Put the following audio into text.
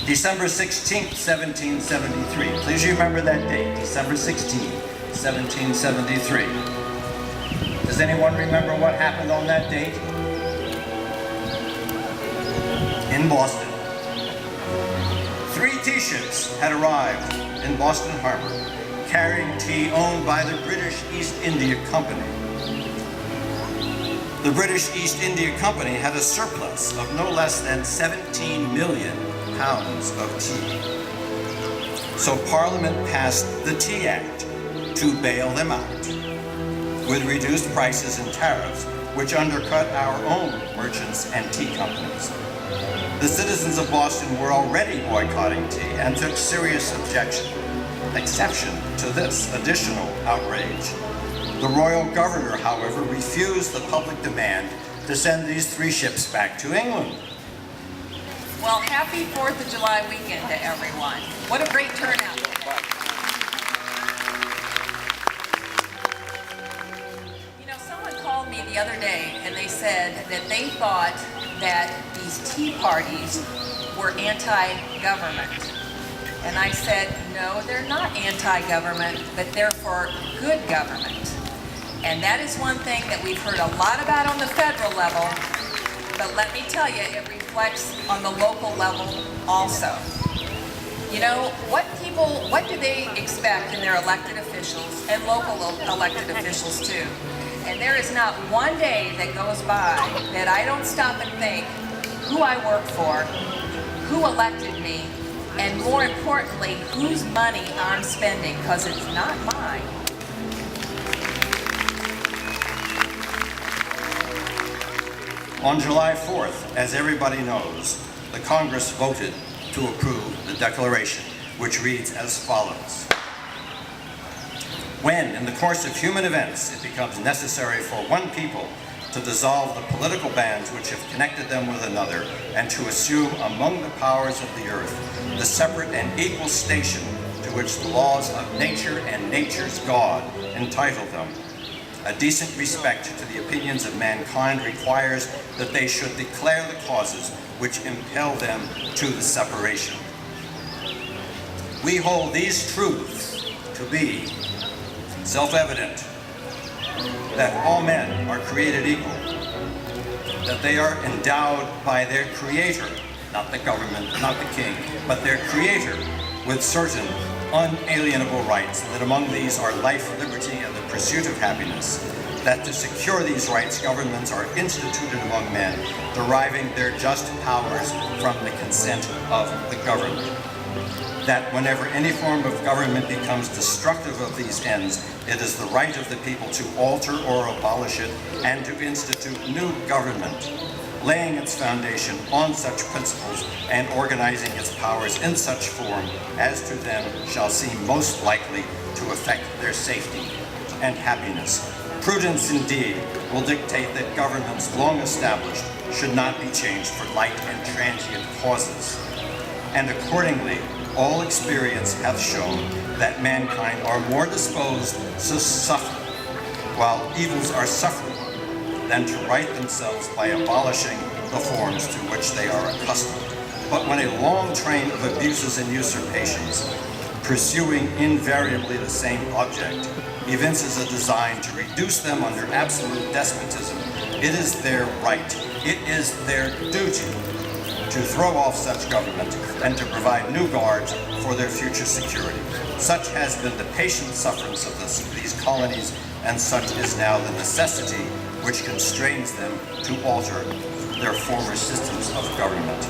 December 16th, 1773. Please remember that date, December 16th, 1773. Does anyone remember what happened on that date? In Boston. 3 tea ships had arrived in Boston Harbor, carrying tea owned by the British East India Company. The British East India Company had a surplus of no less than 17 million pounds of tea. So Parliament passed the Tea Act to bail them out with reduced prices and tariffs, which undercut our own merchants and tea companies. The citizens of Boston were already boycotting tea and took serious exception to this additional outrage. The royal governor, however, refused the public demand to send these 3 ships back to England. Well, happy 4th of July weekend to everyone. What a great turnout today. You know, someone called me the other day and they said that they thought that these tea parties were anti-government. And I said, no, they're not anti-government, but they're for good government. And that is one thing that we've heard a lot about on the federal level, but let me tell you, it reflects on the local level also. You know, what do they expect in their elected officials and local elected officials too? And there is not one day that goes by that I don't stop and think who I work for, who elected me, and more importantly, whose money I'm spending, because it's not mine. On July 4th, as everybody knows, the Congress voted to approve the Declaration, which reads as follows. When, in the course of human events, it becomes necessary for one people to dissolve the political bands which have connected them with another, and to assume among the powers of the earth the separate and equal station to which the laws of nature and nature's God entitle them, a decent respect to the opinions of mankind requires that they should declare the causes which impel them to the separation. We hold these truths to be self-evident, that all men are created equal, that they are endowed by their Creator, not the government, not the king, but their Creator, with certain unalienable rights, that among these are life, liberty, and the pursuit of happiness, that to secure these rights, governments are instituted among men, deriving their just powers from the consent of the governed. That whenever any form of government becomes destructive of these ends, it is the right of the people to alter or abolish it and to institute new government, laying its foundation on such principles and organizing its powers in such form as to them shall seem most likely to affect their safety and happiness. Prudence indeed will dictate that governments long established should not be changed for light and transient causes. And accordingly, all experience hath shown that mankind are more disposed to suffer, while evils are sufferable, than to right themselves by abolishing the forms to which they are accustomed. But when a long train of abuses and usurpations, pursuing invariably the same object, evinces a design to reduce them under absolute despotism, it is their right, it is their duty to throw off such government and to provide new guards for their future security. Such has been the patient sufferance of these colonies, and such is now the necessity which constrains them to alter their former systems of government.